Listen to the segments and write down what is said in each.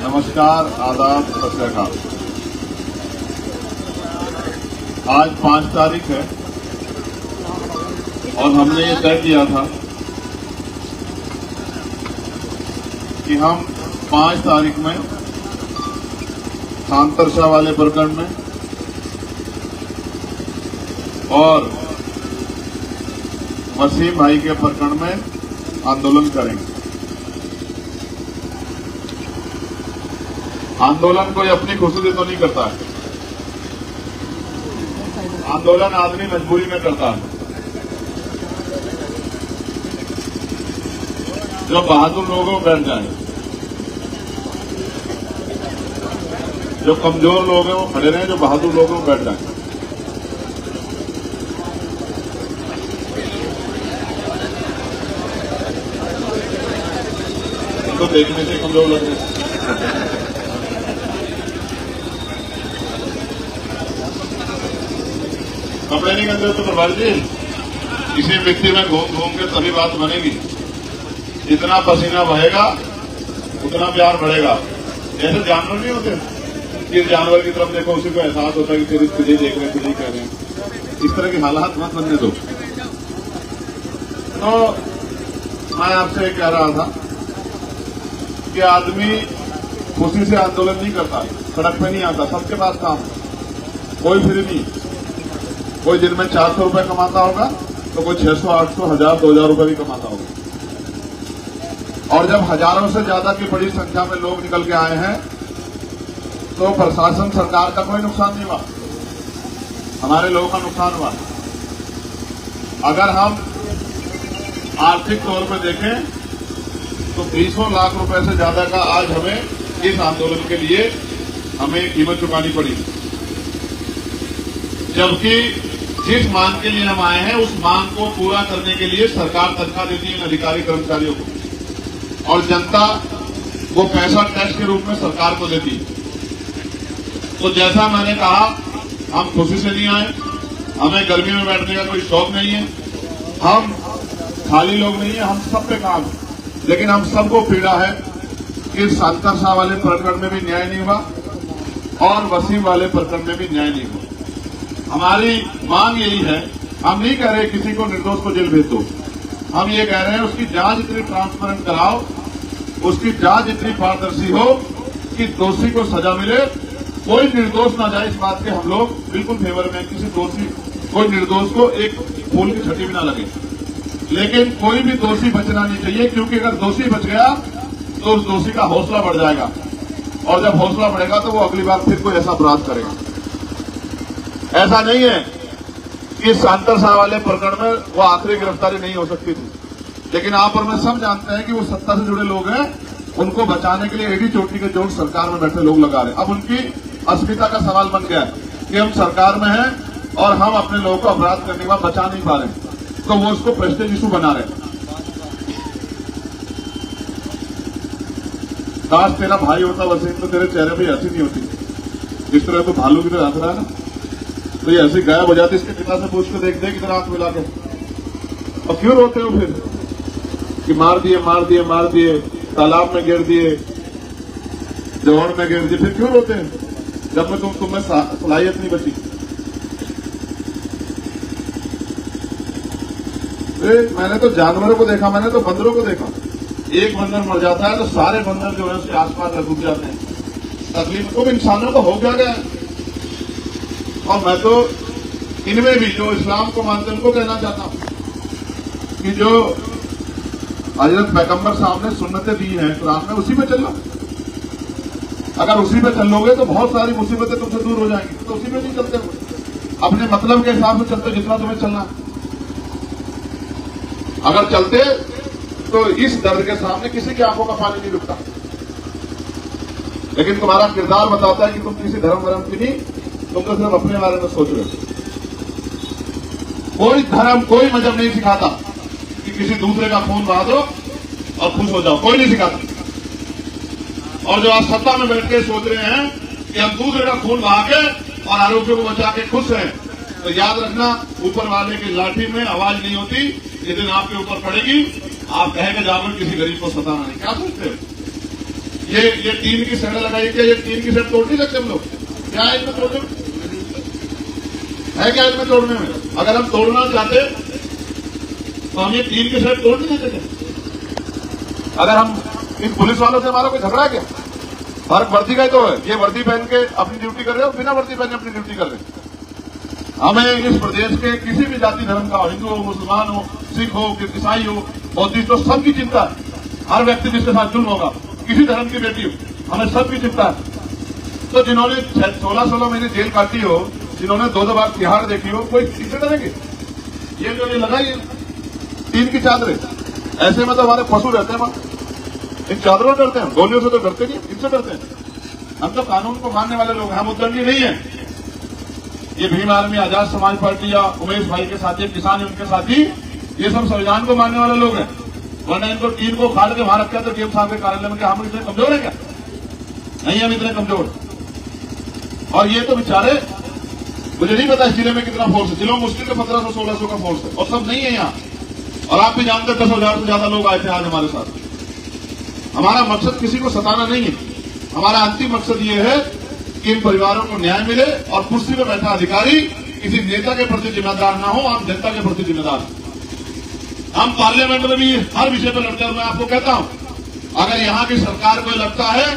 नमस्कार, आदाब, सत श्री अकाल। आज 5 तारीख है और हमने ये तय किया था कि हम 5 तारीख में सांतरशाह वाले प्रकरण में और वसीम भाई के प्रकरण में आंदोलन करेंगे। आंदोलन कोई अपनी खुशी से तो नहीं करता है, आंदोलन आदमी मजबूरी में करता है। जो बहादुर लोगों बैठ जाए, जो कमजोर लोग हैं वो खड़े रहे, जो बहादुर लोग हैं वो बैठ जाए। तो देखने से कमजोर लग रहे हैं। कपड़े नहीं करते तो प्रभात जी, इसी मिट्टी में घूम घूम के तभी बात बनेगी। जितना पसीना बहेगा उतना प्यार बढ़ेगा। जैसे जानवर नहीं होते कि जानवर की तरफ देखो, उसी को एहसास होता है कि तेरी तुझे देख रहे हैं, तुझे कह रहे हैं। इस तरह के हालात मत बनने दो। तो मैं आपसे कह रहा था कि आदमी खुशी से आंदोलन नहीं करता, सड़क पे नहीं आता। सबके पास काम है, कोई फ्री नहीं। कोई दिन में 400 रुपए कमाता होगा तो कोई 600, 800, 1000, 2000 रुपए भी कमाता होगा। और जब हजारों से ज्यादा की बड़ी संख्या में लोग निकल के आए हैं तो प्रशासन, सरकार का कोई नुकसान नहीं हुआ, हमारे लोगों का नुकसान हुआ। अगर हम आर्थिक तौर पर देखें तो 20 लाख रुपए से ज्यादा का आज हमें इस आंदोलन के लिए हमें कीमत चुकानी पड़ी। जबकि जिस मांग के लिए हम आए हैं उस मांग को पूरा करने के लिए सरकार तनख्वाह देती है अधिकारी कर्मचारियों को, और जनता वो पैसा टैक्स के रूप में सरकार को देती है। तो जैसा मैंने कहा, हम खुशी से नहीं आए, हमें गर्मी में बैठने का कोई शौक नहीं है, हम खाली लोग नहीं है, हम सब पे काम है। लेकिन हम सबको पीड़ा है कि सांतरशाह वाले प्रकरण में भी न्याय नहीं हुआ और वसीम वाले प्रकरण में भी न्याय नहीं हुआ। हमारी मांग यही है, हम नहीं कह रहे किसी को निर्दोष को जेल भेज दो, हम ये कह रहे हैं उसकी जांच इतनी ट्रांसपेरेंट कराओ, उसकी जांच इतनी पारदर्शी हो कि दोषी को सजा मिले, कोई निर्दोष ना जाए। इस बात के हम लोग बिल्कुल फेवर में, किसी दोषी, कोई निर्दोष को एक फूल की छठी भी ना लगे। लेकिन कोई भी दोषी बचना नहीं चाहिए, क्योंकि अगर दोषी बच गया तो उस दोषी का हौसला बढ़ जाएगा, और जब हौसला बढ़ेगा तो वो अगली बार फिर कोई ऐसा अपराध करेगा। ऐसा नहीं है कि सांतरशाह वाले प्रकरण में वो आखिरी गिरफ्तारी नहीं हो सकती थी, लेकिन आप और मैं सब जानते हैं कि वो सत्ता से जुड़े लोग हैं, उनको बचाने के लिए एडी चोटी के जोड़ सरकार में बैठे लोग लगा रहे हैं। अब उनकी अस्मिता का सवाल बन गया है कि हम सरकार में हैं और हम अपने लोगों को अपराध करने के बाद बचा नहीं पा रहे, तो वो उसको प्रेस्टेज इशू बना रहे हैं। काश तेरा भाई होता वसीम तो तेरे चेहरे पर हंसी नहीं होती, जिस तरह तो भालू की तरह हंस रहा है ना, तो ये ऐसी गायब हो जाती। इसके पिता से पूछ के देख दे कितना आंख मिला के। और क्यों रोते हो फिर कि मार दिए, मार दिए, मार दिए, तालाब में गिर दिए, जवान में गिर दिए, फिर क्यों रोते हैं जब में तुम्हें सलाहियत नहीं बची? मैंने तो जानवरों को देखा, मैंने तो बंदरों को देखा। एक बंदर मर जाता है तो सारे बंदर जो है उसके आसपास रुक जाते हैं। तकलीफ तो इंसानों को हो क्या गया। और मैं तो इनमें भी जो इस्लाम को मानते हैं उनको कहना चाहता हूं कि जो हजरत पैगंबर साहब ने सुन्नतें दी हैं कुरान में, उसी पे चलना। अगर उसी पे चलोगे तो बहुत सारी मुसीबतें तुमसे दूर हो जाएंगी। तो उसी पे नहीं चलते, अपने मतलब के हिसाब से चलते जितना तुम्हें चलना। अगर चलते तो इस दर्द के सामने किसी की आंखों का पानी नहीं रुकता। लेकिन तुम्हारा किरदार बताता है कि तुम किसी धर्म वरम की नहीं, तुम तो सिर्फ अपने बारे में सोच रहे हो। कोई धर्म, कोई मजहब नहीं सिखाता कि किसी दूसरे का खून बहा दो और खुश हो जाओ, कोई नहीं सिखाता। और जो आज सत्ता में बैठ के सोच रहे हैं कि हम दूसरे का खून बहा के और आरोपियों को बचा के खुश हैं, तो याद रखना, ऊपर वाले की लाठी में आवाज नहीं होती, जिस दिन आपके ऊपर पड़ेगी आप कहेंगे जाकर किसी गरीब को सताना नहीं। क्या सोचते हो ये टीन की शरण लगाई, क्या ये टीन की शरण तोड़ नहीं सकते हम लोग? क्या है इनमें तोड़ने में? है क्या इनमें तोड़ने में? अगर हम तोड़ना चाहते तो हम ये टीन की शरण तोड़ नहीं देते क्या? अगर हम इन पुलिस वालों से हमारा कोई झगड़ा है क्या? फर्क वर्दी का ही तो है। ये वर्दी पहन के अपनी ड्यूटी कर रहे हो, बिना वर्दी पहने अपनी ड्यूटी कर रहे हो। हमें इस प्रदेश के किसी भी जाति धर्म का हो, हिंदू हो, मुसलमान हो, सिख हो, ईसाई हो, बौद्धिस्ट हो, सबकी चिंता है। हर व्यक्ति जिसके साथ जुल्म होगा, किसी धर्म की बेटी हो, हमें सबकी चिंता है। तो जिन्होंने 16-16 महीने जेल काटी हो, जिन्होंने 2-2 बार तिहाड़ देखी हो, कोई किससे डरेंगे? ये जो ये लगाई टीन की चादरें, ऐसे में तो हमारे पशु रहते हैं वहां। इन चादरों डरते हैं, गोलियों से तो डरते नहीं, इनसे डरते हैं। हम तो कानून को मानने वाले लोग हैं, हम उद्दंडी नहीं है। ये भीम आर्मी, आजाद समाज पार्टी या उमेश भाई के साथी, किसान है उनके साथी, ये सब संविधान को मानने वाले लोग हैं। वरना इनको टीन को खाड़ के वहां रखा तो डीएम साहब के कार्यालय में, क्या हम इतने कमजोर है क्या? नहीं, हम इतने कमजोर। और ये तो बेचारे, मुझे नहीं पता इस जिले में कितना फोर्स है। जिलों में मुश्किल से 1500-1600 का फोर्स है, और सब नहीं है यहाँ। और आप भी जानते 10,000 से ज्यादा लोग आए थे आज हमारे साथ। हमारा मकसद किसी को सताना नहीं है। हमारा अंतिम मकसद ये है कि इन परिवारों को न्याय मिले और कुर्सी पर बैठा अधिकारी किसी नेता के प्रति जिम्मेदार ना हो, आम जनता के प्रति जिम्मेदार हो। हम पार्लियामेंट में भी हर विषय पर लड़ते हैं। मैं आपको कहता हूं, अगर यहाँ की सरकार को लगता है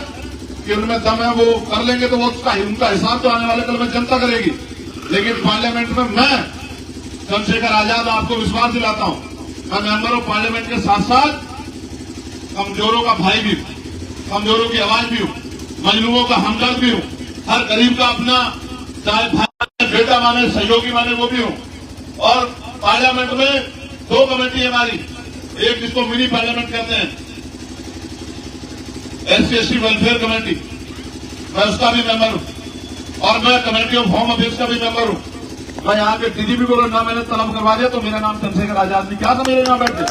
कि उनमें दम है, वो कर लेंगे, तो वो उनका हिसाब तो आने वाले कल में जनता करेगी। लेकिन पार्लियामेंट में मैं चंद्रशेखर आजाद आपको विश्वास दिलाता हूं, मैं मेंबर ऑफ पार्लियामेंट के साथ साथ कमजोरों का भाई भी हूं, कमजोरों की आवाज भी हूं, मजलूमों का हमदर्द भी हूं, हर गरीब का अपना चाहे भाई बेटा माने, सहयोगी माने, वो भी हूं। और पार्लियामेंट में 2 कमेटी है हमारी, एक जिसको मिनी पार्लियामेंट कहते हैं, SC/ST वेलफेयर कमेटी, मैं उसका भी मेंबर हूं। और मैं कमेटी ऑफ होम अफेयर्स का भी मेंबर हूं। मैं यहाँ के डीजीपी को नाम मैंने तलब करवा दिया तो मेरा नाम चंद्रशेखर आजाद नहीं, क्या समझ रहे यहाँ बैठ के?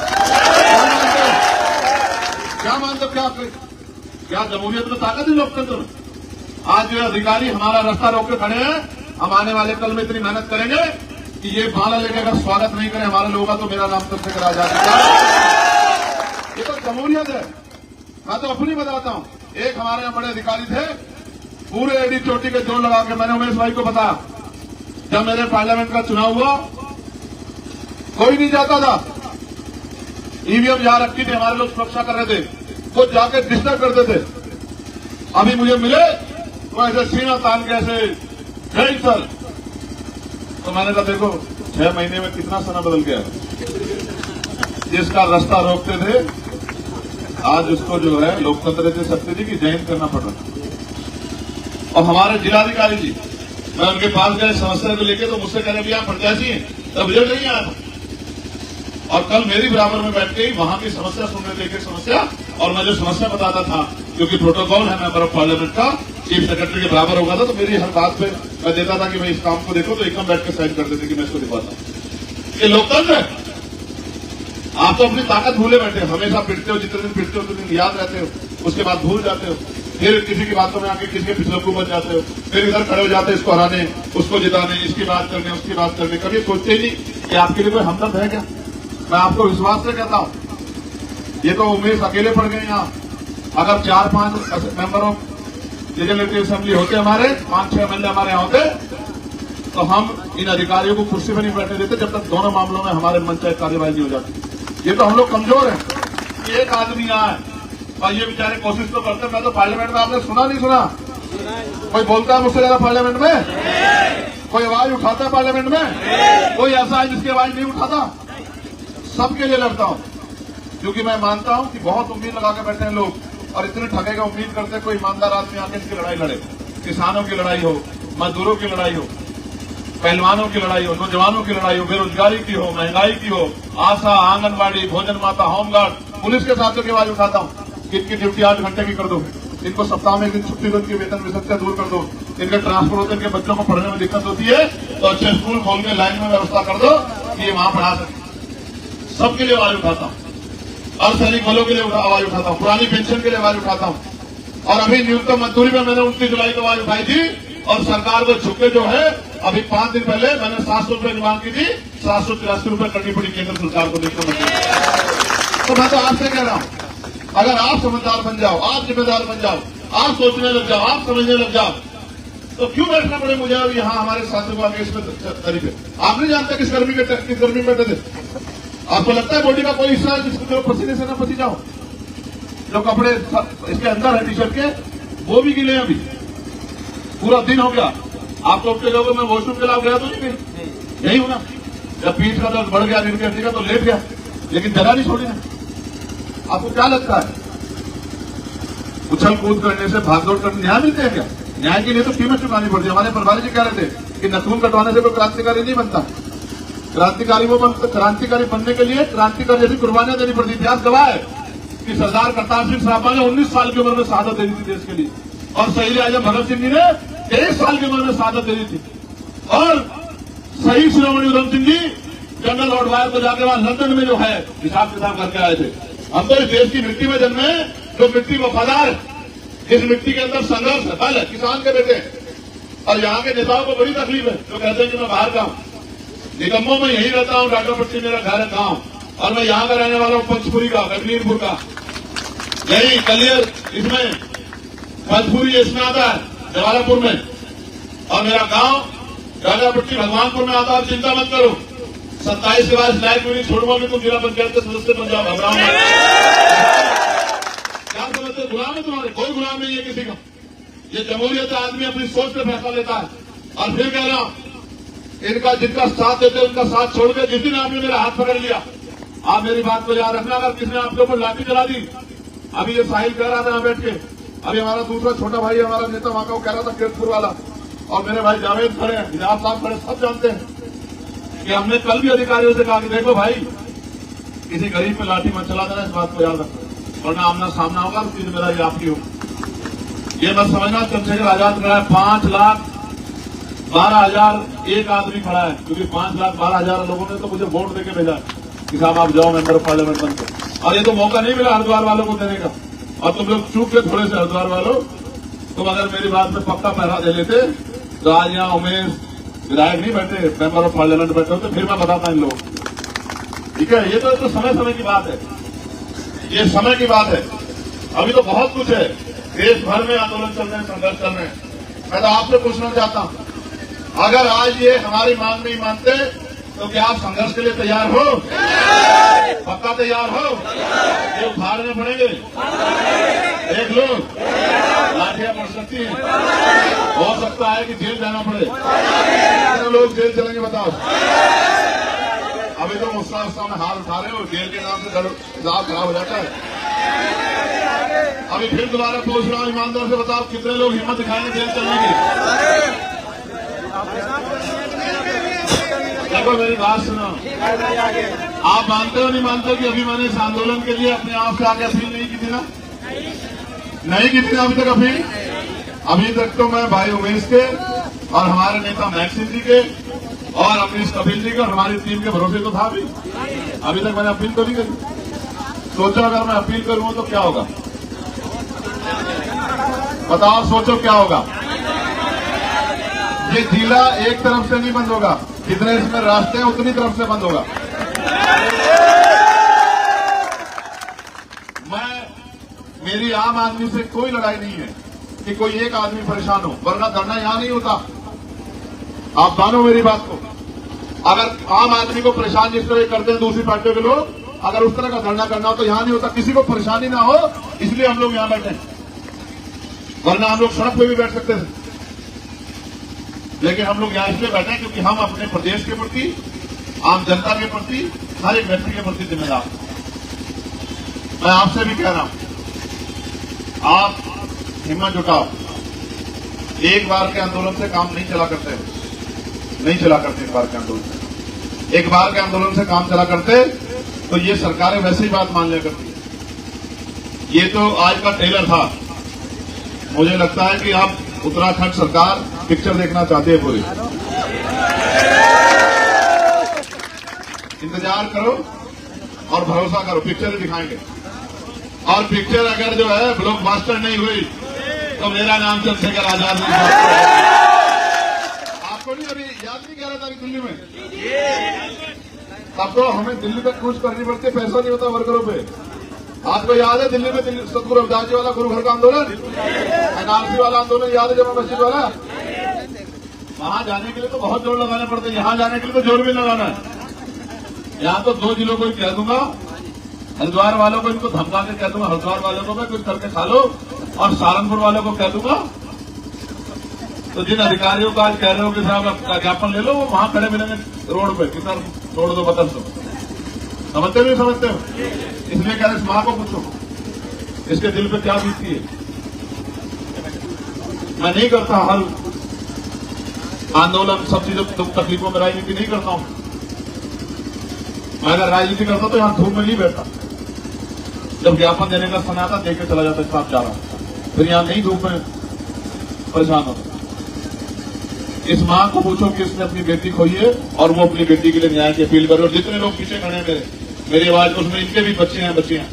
क्या मानते? क्या जमहूरियत में ताकत है लोकतंत्र में? आज जो अधिकारी हमारा रास्ता रोक के खड़े हैं, हम आने वाले कल में इतनी मेहनत करेंगे कि ये भाला लेके अगर स्वागत नहीं करें हमारे लोगों का, तो मेरा नाम चंद्रशेखर आजाद है। ये तो जमहूरियत है। मैं तो अपनी बताता हूं, एक हमारे यहाँ बड़े अधिकारी थे, पूरे एडी चोटी के जोर लगा के मैंने उमेश भाई को बताया, जब मेरे पार्लियामेंट का चुनाव हुआ कोई नहीं जाता था, ईवीएम जहां रखी थी हमारे लोग सुरक्षा कर रहे थे, वो जाके डिस्टर्ब करते थे। अभी मुझे मिले तो ऐसे सीना तान के ऐसे जय सर, तो मैंने कहा देखो 6 महीने में कितना समय बदल गया। जिसका रास्ता रोकते थे आज उसको जो है लोकतंत्र से सत्य जी की जयंती करना पड़ रहा। और हमारे जिलाधिकारी जी, मैं उनके पास गए समस्या को लेकर, तो मुझसे कह रहे आप प्रत्याशी हैं, तब रिजल्ट नहीं आया। और कल मेरी बराबर में बैठ के वहां की समस्या सुन रहे थे, समस्या, और मैं जो समस्या बताता था, क्योंकि प्रोटोकॉल है मेंबर ऑफ पार्लियामेंट का, चीफ सेक्रेटरी के बराबर होगा था, तो मेरी हर बात पे मैं देता था कि मैं इस काम को देखो, तो एकदम बैठ के साइन कर देते कि मैं इसको दिखाता हूं। ये लोकतंत्र है। आप तो अपनी ताकत भूले बैठे, हमेशा पिटते हो, जितने दिन पिटते हो उतने दिन याद रहते हो, उसके बाद भूल जाते हो, फिर किसी की बातों में आके किसी के पिछले को बच जाते हो, फिर इधर खड़े हो जाते हैं इसको हराने, उसको जिताने, इसकी बात करने, उसकी बात करने। कभी सोचते ही नहीं कि आपके लिए कोई हमदर्द है क्या? मैं आपको विश्वास से कहता हूं, ये तो उमेश अकेले पड़ गए यहाँ। अगर 4-5 मेंबर ऑफ लेजिस्लेटिव असेंबली होते, हमारे 5-6 एमएलए हमारे यहाँ होते, तो हम इन अधिकारियों को कुर्सी पर नहीं बैठने देते जब तक दोनों मामलों में हमारे पंचायत कार्यवाही नहीं हो जाती। ये तो हम लोग कमजोर हैं। एक आदमी यहाँ है और ये बेचारे कोशिश तो करते। मैं तो पार्लियामेंट में, आपने सुना नहीं सुना? कोई बोलता है मुझसे ज्यादा पार्लियामेंट में? कोई आवाज उठाता है पार्लियामेंट में? कोई ऐसा है जिसकी आवाज नहीं उठाता? सबके लिए लड़ता हूं, क्योंकि मैं मानता हूं कि बहुत उम्मीद लगा के बैठे हैं लोग, और इतने ठगे का उम्मीद करते हैं कोई ईमानदार आदमी आके इनकी लड़ाई लड़े। किसानों की लड़ाई हो, मजदूरों की लड़ाई हो, पहलवानों की लड़ाई हो, नौजवानों की लड़ाई हो, बेरोजगारी की हो, महंगाई की हो, आशा, आंगनबाड़ी, भोजन माता, होमगार्ड, पुलिस के साथियों की आवाज उठाता हूं कि इनकी ड्यूटी 8 घंटे की कर दो, इनको सप्ताह में 1 दिन छुट्टी दो, इनकी वेतन विसक्तियां दूर कर दो, इनके ट्रांसफर होते, इनके बच्चों को पढ़ने में दिक्कत होती है तो अच्छे स्कूल खोल के लाइन में व्यवस्था कर दो कि ये वहां पढ़ा सके। सबके लिए आवाज उठाता हूं, अर्धसैनिक बलों के लिए आवाज उठाता हूं, पुरानी पेंशन के लिए आवाज उठाता हूं। और अभी न्यूनतम मजदूरी में मैंने 29 जुलाई को आवाज उठाई थी, और सरकार को झुके जो है, अभी 5 दिन पहले मैंने 700 रुपए की मांग की थी, 783 रुपए करनी पड़ी केंद्र सरकार को देखकर। तो मैं तो आपसे कह रहा हूं, अगर आप समझदार बन जाओ, आप जिम्मेदार बन जाओ, आप सोचने लग जाओ, आप समझने लग जाओ, तो क्यों बैठना पड़े मुझे अब यहाँ हमारे साथियों को आगे इसमें तरीके। आप नहीं जानते किस गर्मी में बैठे थे। आपको लगता है बॉडी का कोई हिस्सा है जिसको पसीने से ना पसी जाओ। जो कपड़े इसके अंदर है टी शर्ट के, वो भी गिले अभी, पूरा दिन हो गया। आप तो उठते जाओगे, मैं वॉशरूम के लिए गया तो नहीं, यही हूं ना। जब पीठ का दर्द बढ़ गया, रीढ़ की हड्डी का, तो लेट गया, लेकिन जगह नहीं छोड़ी ना। आपको क्या लगता है उछल कूद करने से, भागदौड़ करने न्याय मिलते हैं क्या? न्याय के लिए तो कीमत चुकानी पड़ती है। हमारे प्रभारी जी कह रहे थे कि नखून कटवाने से कोई क्रांतिकारी नहीं बनता। क्रांतिकारी वो बनता, क्रांतिकारी बनने के लिए क्रांतिकारी जैसी कुर्बानियां देनी पड़ती। इतिहास गवाह है कि सरदार करतार सिंह सराभा ने 19 साल की उम्र में शहादत दे दी थी देश के लिए, और शहीद आजम भगत सिंह जी ने 23 साल की उम्र में शहादत दे दी थी। और शहीद शिरोमणि Udham Singh ji general Lord wire को जाके वहां लंदन में जो है हिसाब किताब करके आए थे। हम तो इस देश की मिट्टी में जन्मे, जो मिट्टी वफादार है, इस मिट्टी के अंदर संघर्ष है, बल है, किसान के बेटे। और यहाँ के नेताओं को बड़ी तकलीफ है, जो कहते हैं कि मैं बाहर का हूं, निगमों में यही रहता हूं, डाटापट्टी मेरा घर है, गांव, और मैं यहाँ का रहने वाला हूं, पंचपुरी का, कश्मीरपुर का, यही कलियर इसमें पंचपुरी इसमें आता है, जवालापुर में, और मेरा गांव डाटापट्टी भगवानपुर में आता है। चिंता मत करो, 27 के बाद लाइफ में छोड़ूंगा कि तुम जिला पंचायत के सदस्य बन जाओ। घबराओ क्या समझते, गुलाम है तुम्हारे? कोई गुलाम नहीं है किसी का। ये जमहूरियत आदमी अपनी सोच पे फैसला लेता है। और फिर कह रहा हूं, इनका जिनका साथ देते उनका साथ छोड़ के, जिस दिन आपने मेरा हाथ पकड़ लिया, आप मेरी बात को याद रखना, अगर किसने आपके ऊपर लाठी चला दी, अभी ये साहिल कह रहा था यहाँ बैठ के, अभी हमारा दूसरा छोटा भाई हमारा नेता वहां का, वो कह रहा था केतपुर वाला, और मेरे भाई जावेद खड़े हैं, हिजाब साहब खड़े, सब जानते हैं कि हमने कल भी अधिकारियों से कहा कि देखो भाई, किसी गरीब पे लाठी मत चला देना, इस बात को याद रखना, वरना आमना सामना होगा तो चीज मेरा ये आपकी हो। ये मत समझना चंद्रशेखर आजाद खड़ा है, 5,12,000 एक आदमी खड़ा है, क्योंकि 5,12,000 लोगों ने तो मुझे वोट देके भेजा कि साहब आप जाओ मेंबर ऑफ पार्लियामेंट बनकर। और ये तो मौका नहीं मिला हरिद्वार वालों को देने का, और तुम लोग चूक के थोड़े से हरिद्वार वालों, तुम अगर मेरी बात में पक्का पहरा दे लेते तो आज यहाँ उमेश विधायक नहीं बैठे, मेंबर ऑफ पार्लियामेंट बैठे होते, फिर मैं बताता इन लोगों को। ठीक है, ये तो समय समय की बात है, ये समय की बात है। अभी तो बहुत कुछ है, देश भर में आंदोलन चल रहे हैं, संघर्ष चल रहे हैं। मैं तो आपसे पूछना चाहता हूं, अगर आज ये हमारी मांग नहीं मानते तो क्या आप संघर्ष के लिए तैयार हो? पक्का तैयार हो? ये उखाड़ने पड़ेंगे, देख लो, लाठियां पड़ सकती हैं, हो सकता है कि जेल जाना पड़े। कितने लोग जेल चलेंगे बताओ? अभी तो गुस्सा में हाथ उठा रहे हो, जेल के नाम से हिसाब खराब हो जाता है। अभी फिर दोबारा पूछ रहा हूं, ईमानदार से बताओ कितने लोग हिम्मत दिखाएंगे जेल चलने की? देखो मेरी बात सुनो, आप मानते हो नहीं मानते कि अभी मैंने इस आंदोलन के लिए अपने आप से आगे अपील नहीं की थी ना? नहीं की थी अभी तक अपील? अभी तक तो मैं भाई उमेश के और हमारे नेता मैक्सिम जी के और अमरीश कपिल जी के और हमारी टीम के भरोसे तो था अभी तक मैंने अपील तो नहीं करी। सोचो अगर मैं अपील करूंगा तो क्या होगा? बताओ, सोचो क्या होगा? ये जिला एक तरफ से नहीं बंद होगा, जितने इसमें रास्ते हैं उतनी तरफ से बंद होगा। मेरी आम आदमी से कोई लड़ाई नहीं है कि कोई एक आदमी परेशान हो, वरना धरना यहां नहीं होता। आप मानो मेरी बात को, अगर आम आदमी को परेशान जिस तरह करते हैं दूसरी पार्टियों के लोग, अगर उस तरह का धरना करना हो तो यहां नहीं होता। किसी को परेशानी ना हो इसलिए हम लोग यहां बैठे हैं, वरना हम लोग सड़क पे भी बैठ सकते थे, लेकिन हम लोग यहां इसलिए बैठे हैं क्योंकि हम अपने प्रदेश के प्रति, आम जनता के प्रति, हर एक व्यक्ति के प्रति जिम्मेदार। मैं आपसे भी कह रहा हूं, आप हिम्मत जुटाओ। एक बार के आंदोलन से काम नहीं चला करते, नहीं चला करते। एक बार के आंदोलन से, एक बार के आंदोलन से काम चला करते तो ये सरकारें वैसे ही बात मान लिया करती। ये तो आज का ट्रेलर था। मुझे लगता है कि आप उत्तराखंड सरकार पिक्चर देखना चाहती है पूरी। इंतजार करो और भरोसा करो, पिक्चर दिखाएंगे। और पिक्चर अगर जो है ब्लॉकबस्टर नहीं हुई तो मेरा नाम चंद्रशेखर आजाद नहीं। आपको नहीं अभी याद नहीं कह रहा था कि दिल्ली में, तब तो हमें दिल्ली तक कूच करनी पड़ती है, पैसा नहीं होता वर्करों पे। आपको याद है दिल्ली में सतगुरु रविदास जी वाला गुरु घर का आंदोलन, एनआरसी वाला आंदोलन याद है, जमा मस्जिद वाला? वहां जाने के लिए तो बहुत जोर लगाने पड़ते हैं, यहां जाने के लिए तो जोर भी लगाना है। यहां तो 2 जिलों को ही कह दूंगा, हरिद्वार वालों को इनको धमका के कह दूंगा, हरिद्वार वालों को मैं कुछ करके खा लो, और सहारनपुर वालों को कह दूंगा। तो जिन अधिकारियों को आज कह रहे हो कि साहब आपका ज्ञापन ले लो, वो वहां खड़े मिलेंगे रोड पे कि सर छोड़ दो, बदल दो। समझते हो नहीं समझते हो? इसलिए कह रहे इस मां को पूछो इसके दिल पे क्या बीतती है। मैं नहीं करता हर आंदोलन सब चीजों तकलीफों में राजनीति नहीं करता हूं। मैं अगर राजनीति करता तो यहां धूप में नहीं बैठता। जब ज्ञापन देने का समय आता देख के चला जाता साहब जा रहा हूं, फिर यहां नहीं धूप में परेशान होता। इस मां को पूछो कि इसने अपनी बेटी खोई है और वो अपनी बेटी के लिए न्याय की अपील करे। और जितने लोग पीछे खड़े हैं मेरी आवाज, उसमें इनके भी बच्चे हैं, बच्चियां।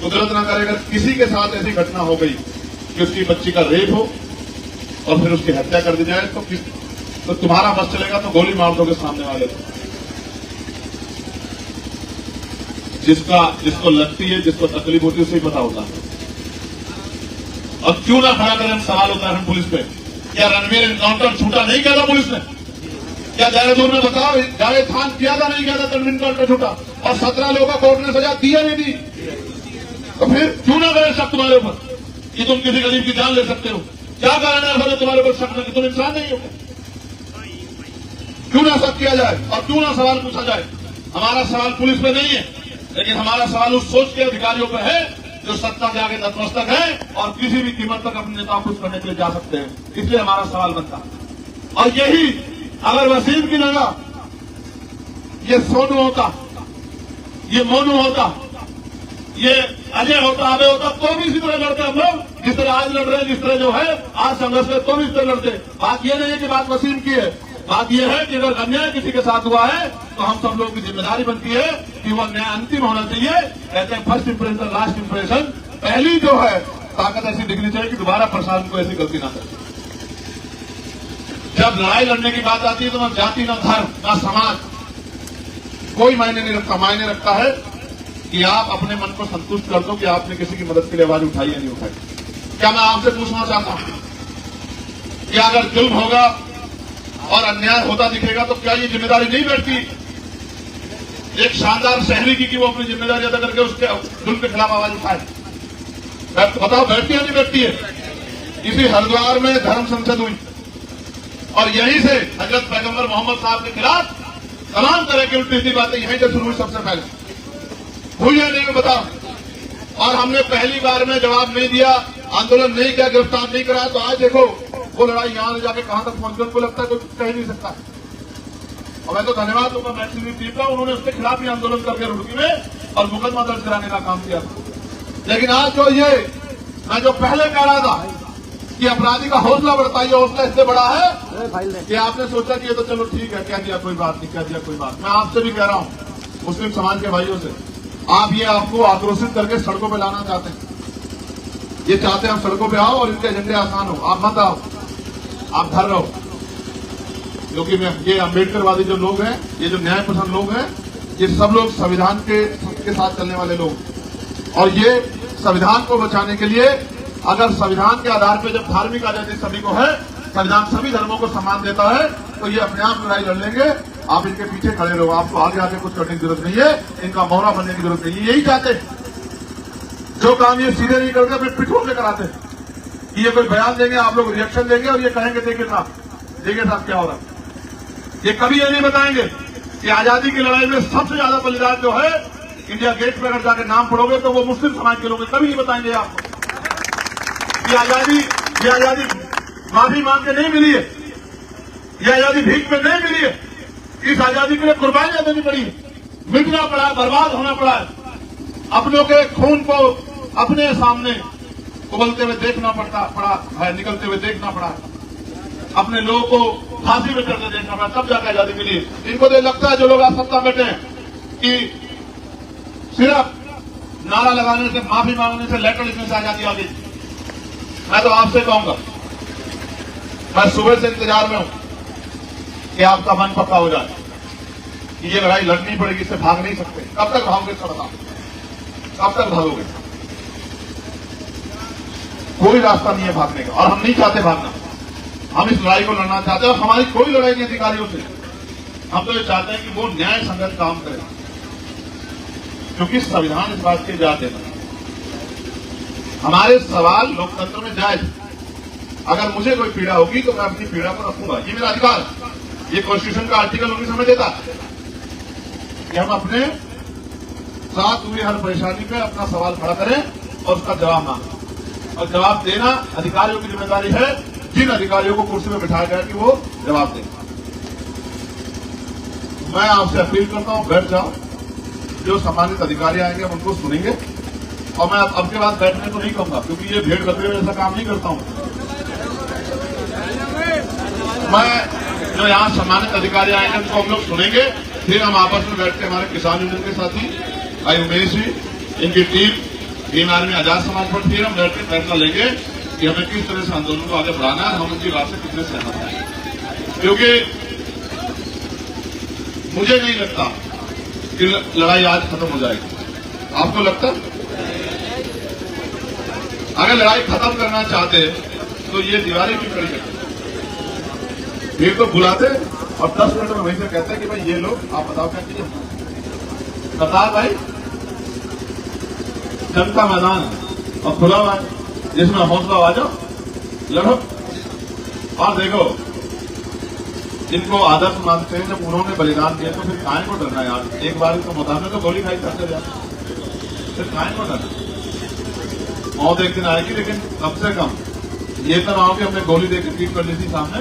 कुदरत ना करे अगर किसी के साथ ऐसी घटना हो गई कि उसकी बच्ची का रेप हो और फिर उसकी हत्या कर दी जाए, तो तुम्हारा बस चलेगा तो गोली मार दोगे सामने वाले को। जिसको लगती है, जिसको तकलीफ होती है, उसे ही पता होता है। और क्यों ना खड़ा करें सवाल होता है पुलिस पे, क्या रणवीर एनकाउंटर छूटा नहीं किया था पुलिस ने? क्या देहरादून में बताओ जावेद खान किया था नहीं किया था रणवीर एनकाउंटर छूटा? और 17 लोगों को कोर्ट ने सजा दी या नहीं दी? तो फिर क्यों ना करें शक तुम्हारे ऊपर कि तुम किसी गरीब की जान ले सकते हो? क्या कारण है ऐसा तुम्हारे ऊपर शक कि तुम इंसान नहीं हो? क्यों ना शक किया जाए और क्यों ना सवाल पूछा जाए? हमारा सवाल पुलिस पे नहीं है, लेकिन हमारा सवाल उस सोच के अधिकारियों पर है जो सत्ता के आगे नतमस्तक है और किसी भी कीमत तक अपने नेता को खुश करने के लिए जा सकते हैं। इसलिए हमारा सवाल बनता है। और यही अगर वसीम की जगह ये सोनू होता, ये मोनू होता, ये अजय होता, अबे होता, तो भी इसी तरह लड़ते हम लोग जिस तरह आज लड़ रहे हैं। जिस तरह जो है आज संघर्ष में, तो भी इस तरह लड़ते। बात यह नहीं है कि बात वसीम की है, बात यह है कि अगर अन्याय किसी के साथ हुआ है तो हम सब लोगों की जिम्मेदारी बनती है कि वह न्याय अंतिम होना चाहिए। कहते हैं फर्स्ट इंप्रेशन लास्ट इंप्रेशन, पहली जो है ताकत ऐसी दिखनी चाहिए कि दोबारा प्रशासन को ऐसी गलती ना करे। जब लड़ाई लड़ने की बात आती है तो न जाति, न धर्म, न समाज कोई मायने नहीं रखता। मायने रखता है कि आप अपने मन को संतुष्ट कर दो कि आपने किसी की मदद के लिए आवाज उठाई या नहीं उठाई। क्या मैं आपसे पूछना चाहता हूं कि अगर जुल्म होगा और अन्याय होता दिखेगा तो क्या ये जिम्मेदारी नहीं बैठती एक शानदार शहरी की वो अपनी जिम्मेदारी अदा करके उसके जुल्म के खिलाफ आवाज उठाए? बताओ बैठती है नहीं बैठती है? इसी हरिद्वार में धर्म संसद हुई और यहीं से हजरत पैगंबर मोहम्मद साहब के खिलाफ तमाम तरह की उल्टी सीधी बातें यहीं से शुरू हुई। सबसे पहले हुई है नहीं बताओ। और हमने पहली बार में जवाब नहीं दिया, आंदोलन नहीं किया, गिरफ्तार नहीं कराया, तो आज देखो वो लड़ाई यहां ले जाके कहां तक पहुंच गई। उनको लगता है कुछ कह ही नहीं सकता। और मैं तो धन्यवाद दूंगा मैक्सिमी टीम का, उन्होंने उसके खिलाफ ही आंदोलन करके रुड़की में और मुकदमा दर्ज कराने का काम किया। लेकिन आज जो ये मैं जो पहले कह रहा था कि अपराधी का हौसला बढ़ता है, हौसला इससे बड़ा है कि आपने सोचा कि ये तो चलो ठीक है, कह दिया कोई बात नहीं, कह दिया कोई बात। मैं आपसे भी कह रहा हूं मुस्लिम समाज के भाइयों से, आप ये आपको आक्रोशित करके सड़कों पर लाना चाहते हैं, ये चाहते हैं हम सड़कों पे आओ और इनके एजेंडे आसान हो। आप मत आओ, आप घर रहो। क्योंकि ये अम्बेडकरवादी जो लोग हैं, ये जो न्याय पसंद लोग हैं, ये सब लोग संविधान के साथ चलने वाले लोग। और ये संविधान को बचाने के लिए अगर संविधान के आधार पर जब धार्मिक आजादी सभी को है, संविधान सभी धर्मों को सम्मान देता है, तो ये अपने आप लड़ाई लड़ लेंगे। आप इनके पीछे खड़े रहो, आपको आगे आके कुछ करने की जरूरत नहीं है, इनका मोहरा बनने की जरूरत नहीं है। यही चाहते जो काम ये सीधे नहीं करते अपने पिठों से कराते हैं कि ये कोई बयान देंगे, आप लोग रिएक्शन देंगे और ये कहेंगे देखिए साहब क्या हो रहा है। ये कभी ये नहीं बताएंगे कि आजादी की लड़ाई में सबसे ज्यादा बलिदान जो है, इंडिया गेट पर अगर जाके नाम पढ़ोगे तो वो मुस्लिम समाज के लोग कभी नहीं बताएंगे आपको। ये आजादी माफी मांग के नहीं मिली है, ये आजादी भीख में नहीं मिली है। इस आजादी के लिए कुर्बानियां देनी पड़ी है, मिटना पड़ा है, बर्बाद होना पड़ा है, अपनों के खून को अपने सामने उबलते हुए देखना पड़ा है, निकलते हुए देखना पड़ा है, अपने लोगों को फांसी में चढ़ते देखना पड़ा, तब जाकर आजादी मिली। इनको तो लगता है जो लोग आप सत्ता बैठे हैं कि सिर्फ नारा लगाने से, माफी मांगने से, लेटर लिखने से आजादी आ गई। मैं तो आपसे कहूंगा, मैं सुबह से इंतजार में हूं कि आपका मन पक्का हो जाए कि ये लड़ाई लड़नी पड़ेगी, इससे भाग नहीं सकते। कब तक भागोगे? कब तक भागोगे? कोई रास्ता नहीं है भागने का, और हम नहीं चाहते भागना। हम इस लड़ाई को लड़ना चाहते हैं, और हमारी कोई लड़ाई नहीं अधिकारियों से। हम तो ये चाहते हैं कि वो न्याय संगत काम करें, क्योंकि संविधान इस बात की इजाजत देता है। हमारे सवाल लोकतंत्र में जायज। अगर मुझे कोई पीड़ा होगी तो मैं अपनी पीड़ा को रखूंगा, ये मेरा अधिकार। ये कॉन्स्टिट्यूशन का आर्टिकल 19 हमें देता है कि हम अपने साथ हुई हर परेशानी पे अपना सवाल खड़ा करें और उसका जवाब मांगें। और जवाब देना अधिकारियों की जिम्मेदारी है, जिन अधिकारियों को कुर्सी में बिठाया गया कि वो जवाब दें। मैं आपसे अपील करता हूं, बैठ जाओ। जो सम्मानित अधिकारी आएंगे हम उनको सुनेंगे, और मैं अब के बाद बैठने को नहीं कहूंगा, क्योंकि ये भेड़ बकरे जैसा काम नहीं करता हूं। मैं जो यहां सम्मानित अधिकारी आएंगे उनको हम लोग सुनेंगे, फिर हम आपस में बैठ के हमारे किसान यूनियन के साथी भाई उमेश जी, इनकी टीम, भीम आर्मी आजाद समाज पर फिर हम बैठ के फैसला लेंगे कि हमें किस तरह से आंदोलन को आगे बढ़ाना है, हम उनकी बात से कितने सहमत हैं। क्योंकि मुझे नहीं लगता कि लड़ाई आज खत्म हो जाएगी। आपको लगता? अगर लड़ाई खत्म करना चाहते तो ये दीवारें क्यों खड़ी करते? फिर तो बुलाते और 10 मिनट में वहीं से कहते हैं कि भाई ये लोग आप बताओ क्या कीजिए। कतार भाई जंग का मैदान है और खुला हुआ है, जिसमें हौसला आ जाओ, लड़ो। और देखो, जिनको आदर्श मानते हैं, जब उन्होंने बलिदान दिया तो फिर काहे को डरना यार? एक बार तो मैदान में तो गोली खाई करते जाए, फिर काहे को डरना? मौत एक दिन आएगी, लेकिन कम से कम ये तो ना हो कि हमने गोली देकर पीट कर ली थी सामने,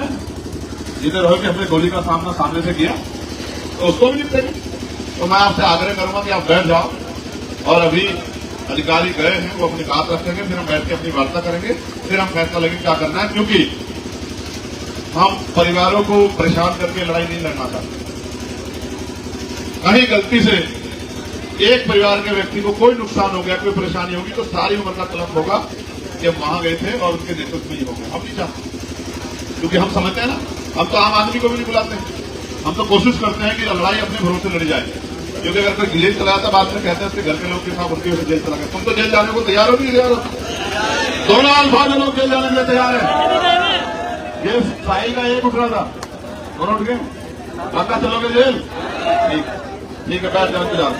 ये तो रहो कि हमने गोली का सामना सामने से किया तो उसको भी निपटेंगे। तो मैं आपसे आग्रह करूंगा कि आप बैठ जाओ, और अभी अधिकारी गए हैं, वो अपनी बात रखेंगे, फिर हम बैठ के अपनी वार्ता करेंगे, फिर हम फैसला लेंगे क्या करना है। क्योंकि हम परिवारों को परेशान करके लड़ाई नहीं लड़ना चाहते। कहीं गलती से एक परिवार के व्यक्ति को कोई नुकसान हो गया, कोई परेशानी होगी, तो सारी उम्र का तलब होगा कि हम वहां गए थे और उसके नेतृत्व में ही हो गया। हम नहीं चाहते, क्योंकि हम समझते हैं ना, हम तो आम आदमी को भी नहीं बुलाते हैं। हम तो कोशिश करते हैं कि लड़ाई अपने भरोसे लड़ी जाए। क्योंकि अगर कोई जेल चला जाता, बाद में कहते हैं उसके घर के लोग के साथ उनकी वजह से जेल चला गया। तुम तो जेल जाने को तैयार हो, नहीं तैयार हो? दोनों अल्फाज लोग जेल जाने के लिए तैयार है। ये साई का एक उठ रहा था, दोनों उठ गए। पक्का चलोगे जेल? ठीक है, बैठ जाओ जाओ।